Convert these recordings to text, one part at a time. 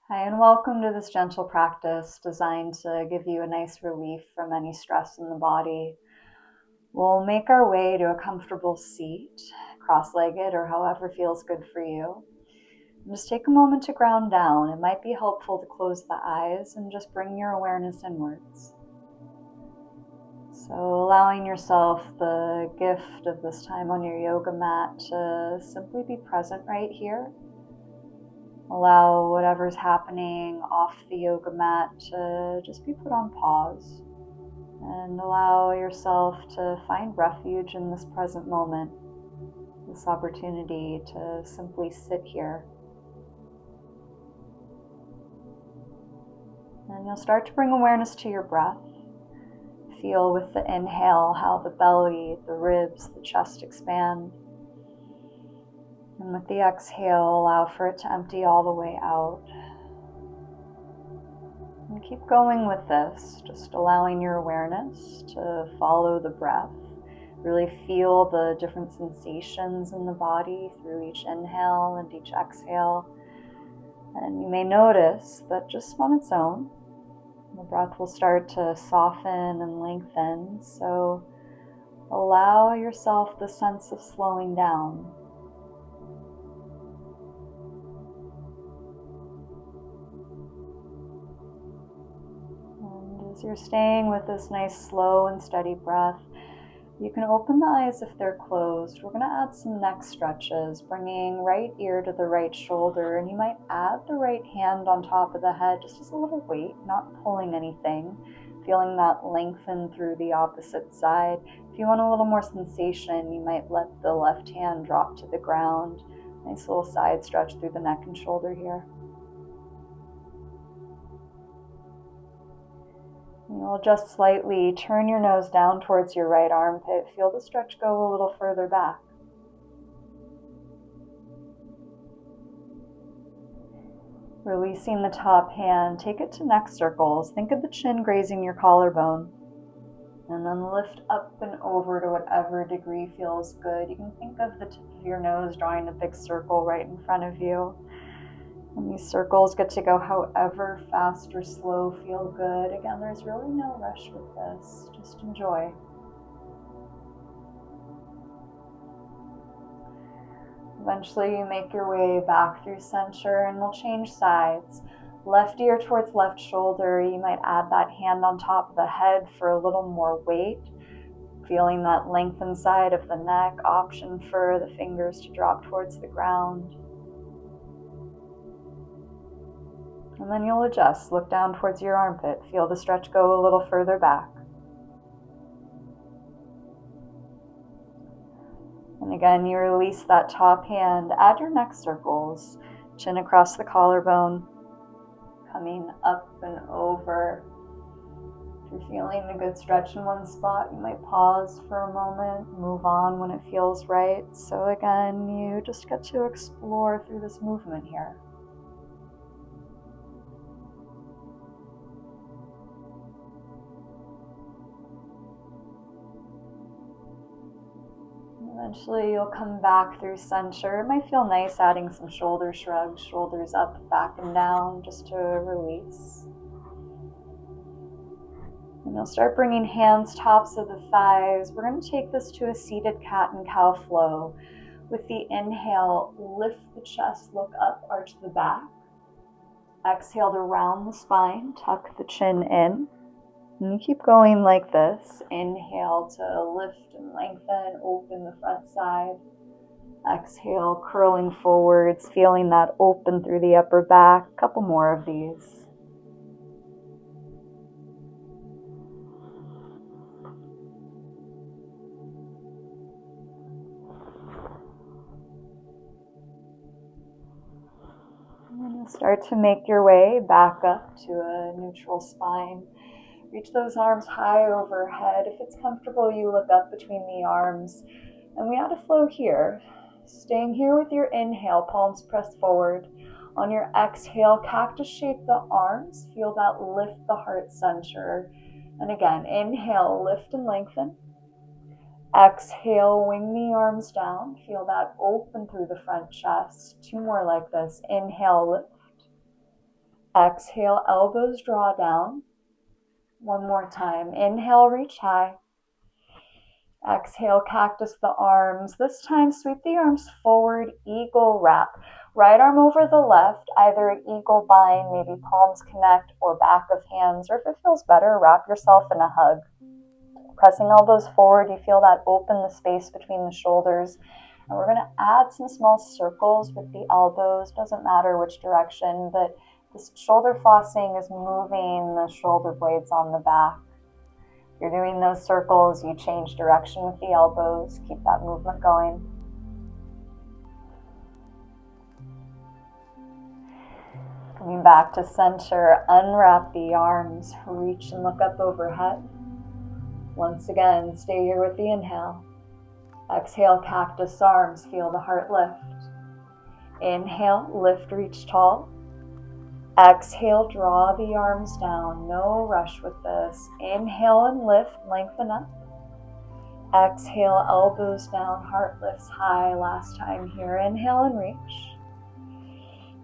Hi, and welcome to this gentle practice designed to give you a nice relief from any stress in the body. We'll make our way to a comfortable seat, cross-legged or however feels good for you. And just take a moment to ground down. It might be helpful to close the eyes and just bring your awareness inwards. So allowing yourself the gift of this time on your yoga mat to simply be present right here. Allow whatever's happening off the yoga mat to just be put on pause, and allow yourself to find refuge in this present moment, this opportunity to simply sit here. And you'll start to bring awareness to your breath. Feel with the inhale how the belly, the ribs, the chest expand. And with the exhale, allow for it to empty all the way out. And keep going with this, just allowing your awareness to follow the breath. Really feel the different sensations in the body through each inhale and each exhale. And you may notice that just on its own, the breath will start to soften and lengthen. So allow yourself the sense of slowing down. As you're staying with this nice slow and steady breath, you can open the eyes if they're closed. We're going to add some neck stretches, bringing right ear to the right shoulder, and you might add the right hand on top of the head, just as a little weight, not pulling anything, feeling that lengthen through the opposite side. If you want a little more sensation, you might let the left hand drop to the ground. Nice little side stretch through the neck and shoulder here. You'll just slightly turn your nose down towards your right armpit. Feel the stretch go a little further back. Releasing the top hand, take it to neck circles. Think of the chin grazing your collarbone. And then lift up and over to whatever degree feels good. You can think of the tip of your nose drawing a big circle right in front of you. And these circles get to go however fast or slow feel good. Again, there's really no rush with this. Just enjoy. Eventually you make your way back through center and we'll change sides. Left ear towards left shoulder. You might add that hand on top of the head for a little more weight. Feeling that lengthened side of the neck. Option for the fingers to drop towards the ground. And then you'll adjust. Look down towards your armpit. Feel the stretch go a little further back. And again, you release that top hand. Add your neck circles. Chin across the collarbone. Coming up and over. If you're feeling a good stretch in one spot, you might pause for a moment. Move on when it feels right. So again, you just get to explore through this movement here. Eventually you'll come back through center. It might feel nice adding some shoulder shrugs, shoulders up, back and down, just to release. And you'll start bringing hands tops of the thighs. We're going to take this to a seated cat and cow flow. With the inhale, lift the chest, look up, arch the back. Exhale to round the spine, tuck the chin in. And you keep going like this. Inhale to lift and lengthen, open the front side. Exhale, curling forwards, feeling that open through the upper back. A couple more of these. And then you'll start to make your way back up to a neutral spine. Reach those arms high overhead. If it's comfortable, you look up between the arms. And we add a flow here. Staying here with your inhale, palms pressed forward. On your exhale, cactus shape the arms. Feel that lift the heart center. And again, inhale, lift and lengthen. Exhale, wing the arms down. Feel that open through the front chest. Two more like this. Inhale, lift. Exhale, elbows draw down. One more time. Inhale, reach high. Exhale, cactus the arms. This time, sweep the arms forward, eagle wrap. Right arm over the left, either an eagle bind, maybe palms connect, or back of hands, or if it feels better, wrap yourself in a hug. Pressing elbows forward, you feel that open the space between the shoulders. And we're going to add some small circles with the elbows. Doesn't matter which direction, but this shoulder flossing is moving the shoulder blades on the back. If you're doing those circles, you change direction with the elbows. Keep that movement going. Coming back to center, unwrap the arms, reach and look up overhead. Once again, stay here with the inhale. Exhale, cactus arms, feel the heart lift. Inhale, lift, reach tall. Exhale, draw the arms down. No rush with this. Inhale and lift, lengthen up. Exhale, elbows down, heart lifts high. Last time here. Inhale and reach.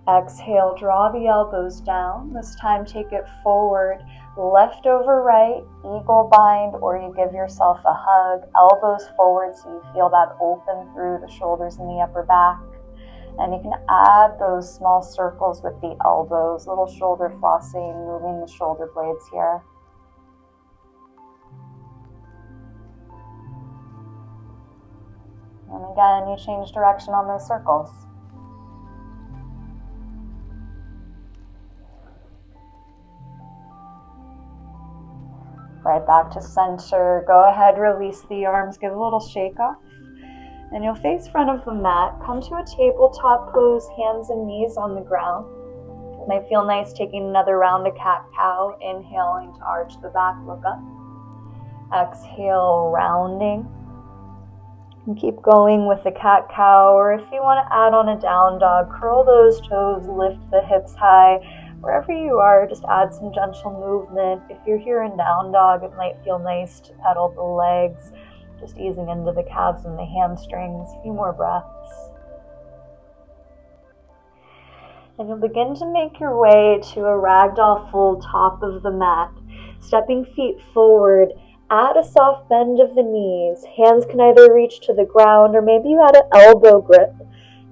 Exhale, draw the elbows down. This time take it forward, left over right, eagle bind, or you give yourself a hug. Elbows forward so you feel that open through the shoulders and the upper back. And you can add those small circles with the elbows, little shoulder flossing, moving the shoulder blades here. And again, you change direction on those circles. Right back to center. Go ahead, release the arms, give a little shake off. And you'll face front of the mat. Come to a tabletop pose, hands and knees on the ground. It might feel nice taking another round of cat-cow. Inhaling to arch the back, look up. Exhale, rounding. And keep going with the cat-cow, or if you want to add on a down dog, curl those toes, lift the hips high. Wherever you are, just add some gentle movement. If you're here in down dog, it might feel nice to pedal the legs, just easing into the calves and the hamstrings. A few more breaths. And you'll begin to make your way to a ragdoll fold top of the mat. Stepping feet forward, add a soft bend of the knees. Hands can either reach to the ground or maybe you add an elbow grip.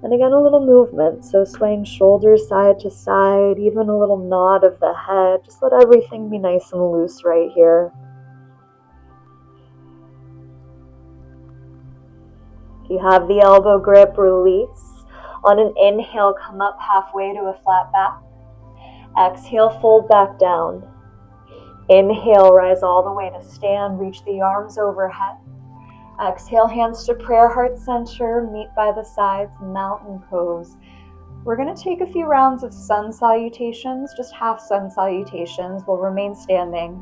And again, a little movement, so swaying shoulders side to side, even a little nod of the head. Just let everything be nice and loose right here. If you have the elbow grip, release. On an inhale, come up halfway to a flat back. Exhale, fold back down. Inhale, rise all the way to stand, reach the arms overhead. Exhale, hands to prayer, heart center, meet by the sides, mountain pose. We're going to take a few rounds of sun salutations, just half sun salutations. We'll remain standing.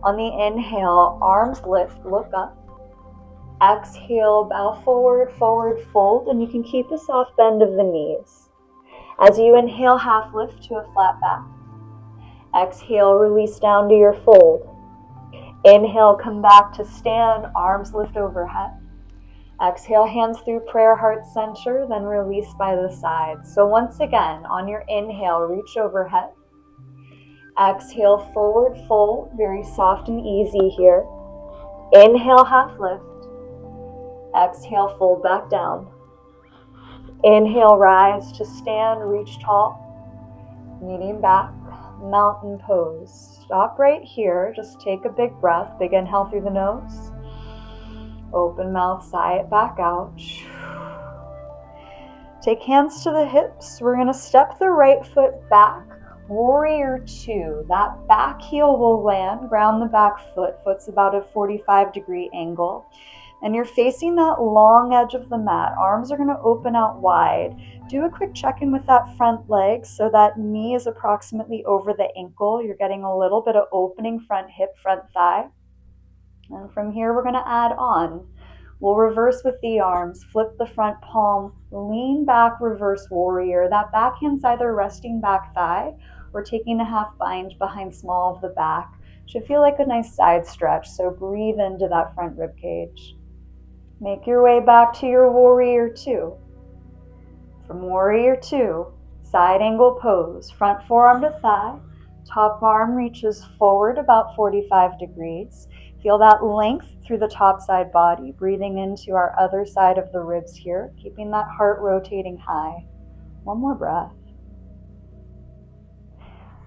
On the inhale, arms lift, look up. Exhale, bow forward, forward fold, and you can keep a soft bend of the knees. As you inhale, half lift to a flat back. Exhale, release down to your fold. Inhale, come back to stand, arms lift overhead. Exhale, hands through prayer, heart center, then release by the sides. So once again, on your inhale, reach overhead. Exhale, forward fold, very soft and easy here. Inhale, half lift. Exhale, fold back down. Inhale, rise to stand, reach tall. Medium back, mountain pose. Stop right here. Just take a big breath. Big inhale through the nose. Open mouth, sigh it back out. Take hands to the hips. We're going to step the right foot back. Warrior two. That back heel will land. Ground the back foot. Foot's about a 45-degree angle. And you're facing that long edge of the mat. Arms are going to open out wide. Do a quick check-in with that front leg so that knee is approximately over the ankle. You're getting a little bit of opening front hip, front thigh. And from here, we're going to add on. We'll reverse with the arms. Flip the front palm. Lean back, reverse warrior. That backhand's either resting back thigh or taking a half bind behind small of the back. Should feel like a nice side stretch, so breathe into that front rib cage. Make your way back to your warrior two. From warrior two, Side angle pose, front forearm to thigh, top arm reaches forward about 45 degrees. Feel that length through the top side body, breathing into our other side of the ribs here, keeping that heart rotating high. One more breath.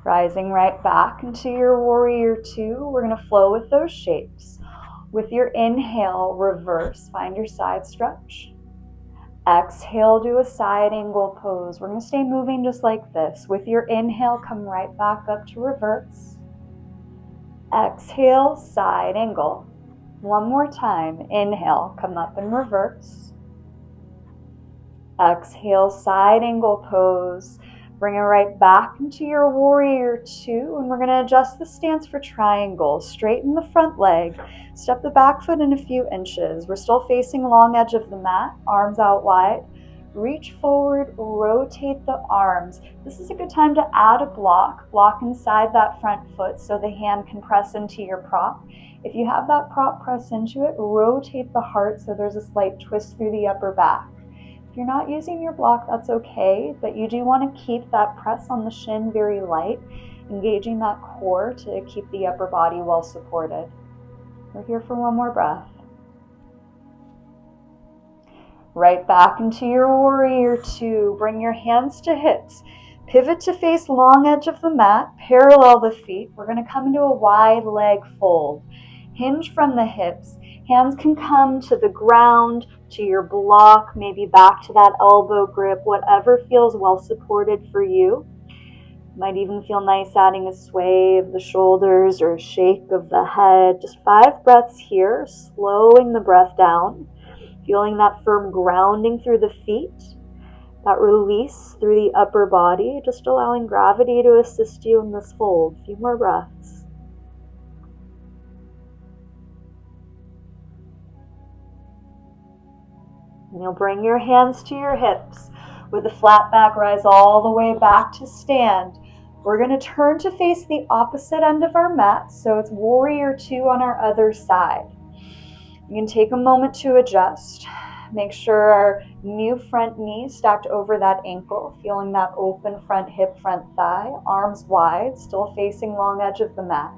Rising right back into your warrior two, we're going to flow with those shapes. With your inhale, reverse, find your side stretch. Exhale, do a side angle pose. We're going to stay moving just like this. With your inhale, come right back up to reverse. Exhale, side angle. One more time. Inhale, come up and reverse. Exhale, side angle pose. Bring it right back into your warrior two, and we're going to adjust the stance for triangle. Straighten the front leg. Step the back foot in a few inches. We're still facing long edge of the mat, arms out wide. Reach forward, rotate the arms. This is a good time to add a block inside that front foot so the hand can press into your prop. If you have that prop press into it, rotate the heart so there's a slight twist through the upper back. If you're not using your block, that's okay, but you do want to keep that press on the shin very light, engaging that core to keep the upper body well supported. We're here for one more breath. Right back into your warrior two. Bring your hands to hips. Pivot to face long edge of the mat. Parallel the feet. We're going to come into a wide leg fold. Hinge from the hips. Hands can come to the ground, to your block, maybe back to that elbow grip, whatever feels well supported for you. Might even feel nice adding a sway of the shoulders or a shake of the head. Just 5 breaths here, slowing the breath down. Feeling that firm grounding through the feet, that release through the upper body, just allowing gravity to assist you in this fold. A few more breaths. And you'll bring your hands to your hips. With the flat back, rise all the way back to stand. We're going to turn to face the opposite end of our mat, so it's warrior two on our other side. You can take a moment to adjust. Make sure our new front knee stacked over that ankle, feeling that open front hip, front thigh, arms wide, still facing long edge of the mat.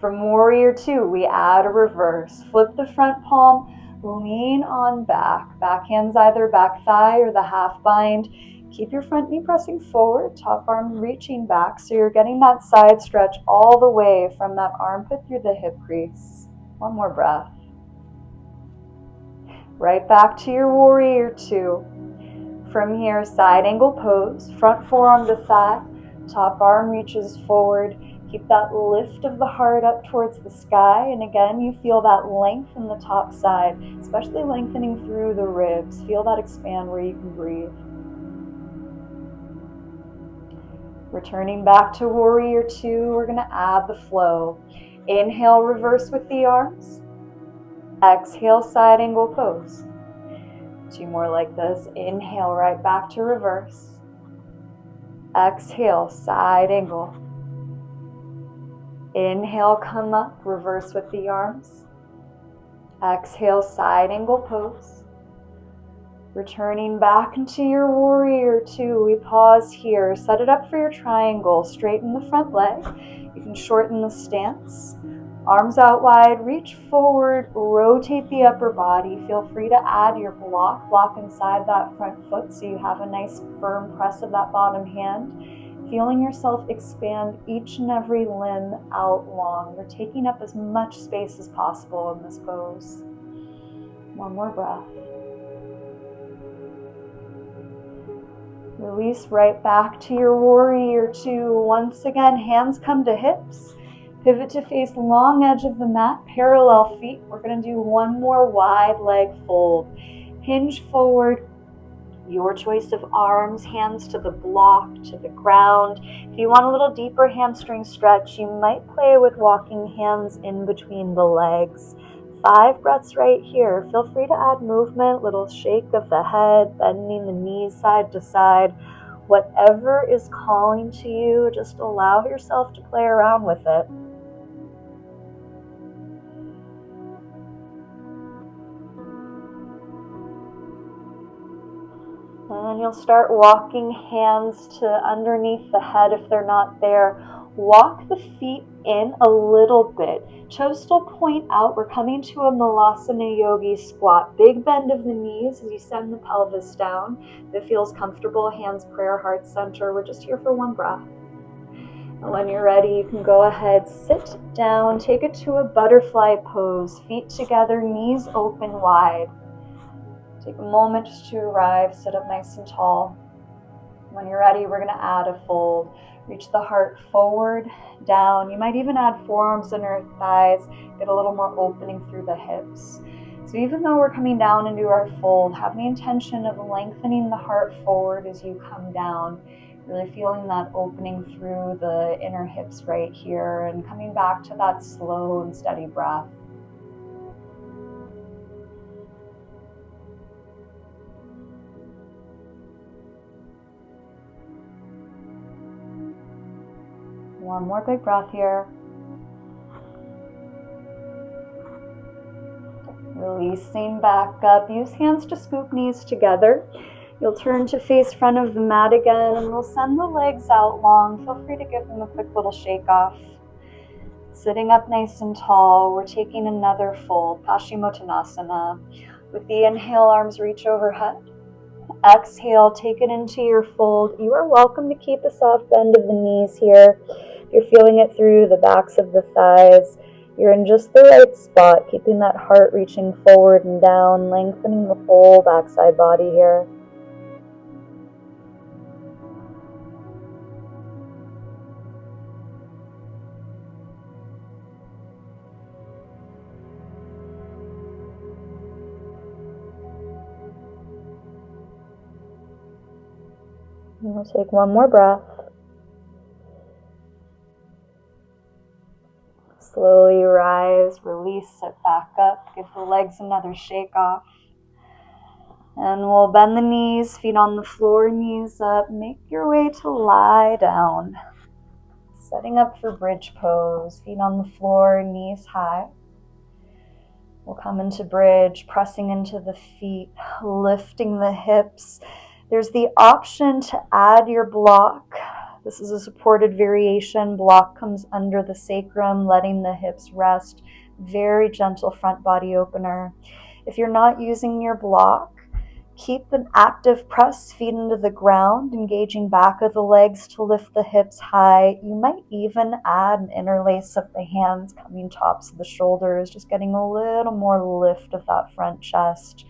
From warrior two, we add a reverse. Flip the front palm, lean on back. Back hands either back thigh or the half bind. Keep your front knee pressing forward, top arm reaching back, so you're getting that side stretch all the way from that armpit through the hip crease. One more breath. Right back to your warrior two. From here, side angle pose, front forearm to thigh, top arm reaches forward. Keep that lift of the heart up towards the sky, and again, you feel that length in the top side, especially lengthening through the ribs. Feel that expand where you can breathe. Returning back to warrior two, we're going to add the flow. Inhale, reverse with the arms. Exhale, side angle pose. 2 more like this. Inhale, right back to reverse. Exhale, side angle. Inhale, come up, reverse with the arms. Exhale, side angle pose. Returning back into your warrior two, we pause here. Set it up for your triangle. Straighten the front leg. You can shorten the stance. Arms out wide, reach forward, rotate the upper body. Feel free to add your block inside that front foot so you have a nice firm press of that bottom hand. Feeling yourself expand each and every limb out long. You're taking up as much space as possible in this pose. One more breath. Release right back to your warrior two. Once again, hands come to hips. Pivot to face long edge of the mat, parallel feet. We're going to do one more wide leg fold. Hinge forward. Your choice of arms, hands to the block, to the ground. If you want a little deeper hamstring stretch, you might play with walking hands in between the legs. 5 breaths right here. Feel free to add movement, little shake of the head, bending the knees side to side. Whatever is calling to you, just allow yourself to play around with it. And you'll start walking hands to underneath the head if they're not there. Walk the feet in a little bit. Toes still point out. We're coming to a Malasana Yogi squat. Big bend of the knees as you send the pelvis down. If it feels comfortable, hands prayer, heart center. We're just here for one breath. And when you're ready, you can go ahead, sit down, take it to a butterfly pose. Feet together, knees open wide. Take a moment just to arrive, sit up nice and tall. When you're ready, we're going to add a fold. Reach the heart forward, down. You might even add forearms under thighs, get a little more opening through the hips. So even though we're coming down into our fold, have the intention of lengthening the heart forward as you come down, really feeling that opening through the inner hips right here and coming back to that slow and steady breath. One more big breath here. Releasing back up. Use hands to scoop knees together. You'll turn to face front of the mat again, and we'll send the legs out long. Feel free to give them a quick little shake off. Sitting up nice and tall, we're taking another fold, Paschimottanasana. With the inhale, arms reach overhead. Exhale, take it into your fold. You are welcome to keep a soft bend of the knees here. You're feeling it through the backs of the thighs. You're in just the right spot, keeping that heart reaching forward and down, lengthening the whole backside body here. And we'll take one more breath. Slowly rise, release, sit back up, give the legs another shake off. And we'll bend the knees, feet on the floor, knees up. Make your way to lie down. Setting up for bridge pose, feet on the floor, knees high. We'll come into bridge, pressing into the feet, lifting the hips. There's the option to add your block. This is a supported variation. Block comes under the sacrum, letting the hips rest. Very gentle front body opener. If you're not using your block, keep an active press, feet into the ground, engaging back of the legs to lift the hips high. You might even add an interlace of the hands, coming tops of the shoulders, just getting a little more lift of that front chest.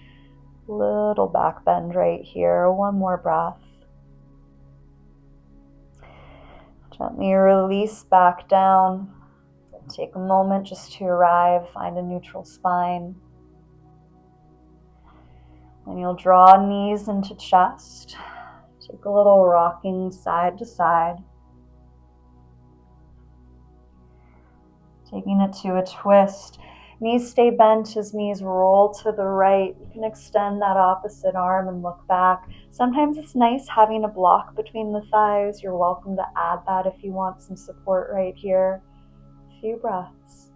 Little back bend right here. One more breath. Gently release back down. Take a moment just to arrive, find a neutral spine. And you'll draw knees into chest. Take a little rocking side to side. Taking it to a twist. Knees stay bent as knees roll to the right. You can extend that opposite arm and look back. Sometimes it's nice having a block between the thighs. You're welcome to add that if you want some support right here. A few breaths.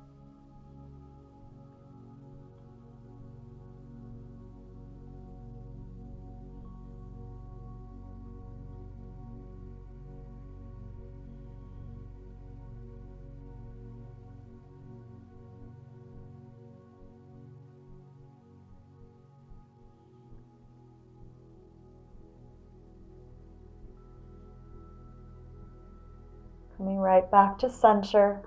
Coming right back to center.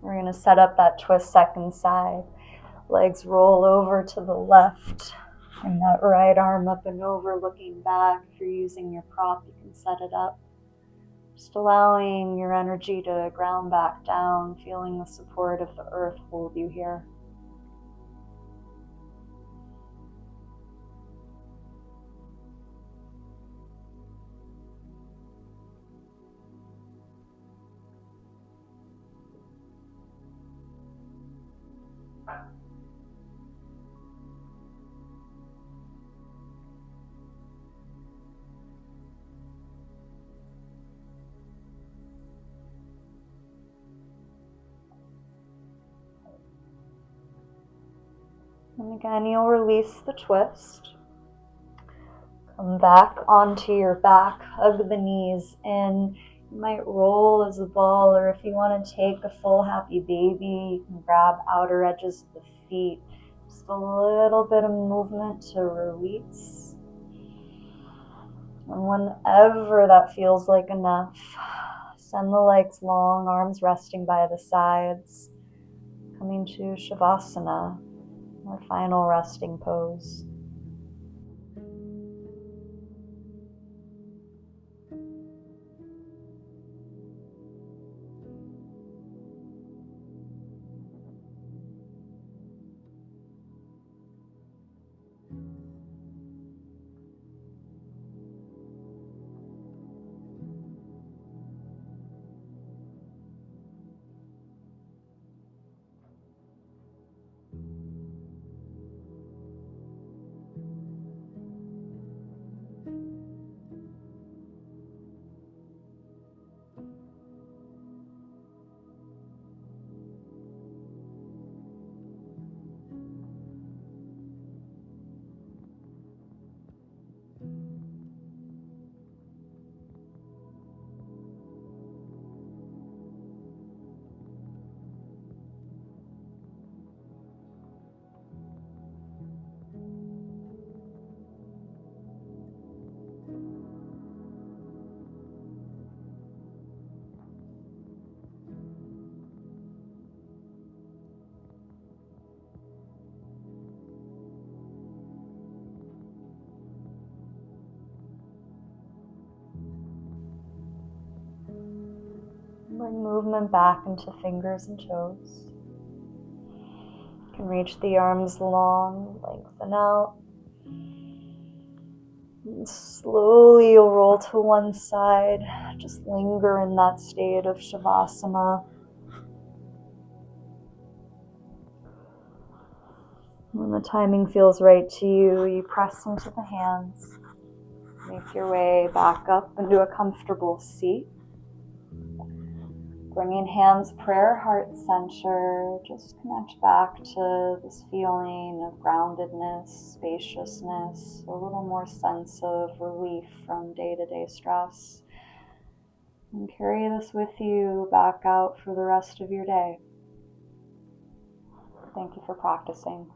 We're going to set up that twist second side. Legs roll over to the left. Bring that right arm up and over, looking back. If you're using your prop, you can set it up. Just allowing your energy to ground back down, feeling the support of the earth hold you here. And again, you'll release the twist. Come back onto your back, hug the knees in. You might roll as a ball, or if you want to take a full happy baby, you can grab outer edges of the feet. Just a little bit of movement to release. And whenever that feels like enough, send the legs long, arms resting by the sides, coming to Shavasana, our final resting pose. Bring movement back into fingers and toes. You can reach the arms long, lengthen out. And slowly you'll roll to one side. Just linger in that state of Shavasana. When the timing feels right to you, you press into the hands. Make your way back up into a comfortable seat. Bringing hands, prayer, heart center. Just connect back to this feeling of groundedness, spaciousness, a little more sense of relief from day-to-day stress. And carry this with you back out for the rest of your day. Thank you for practicing.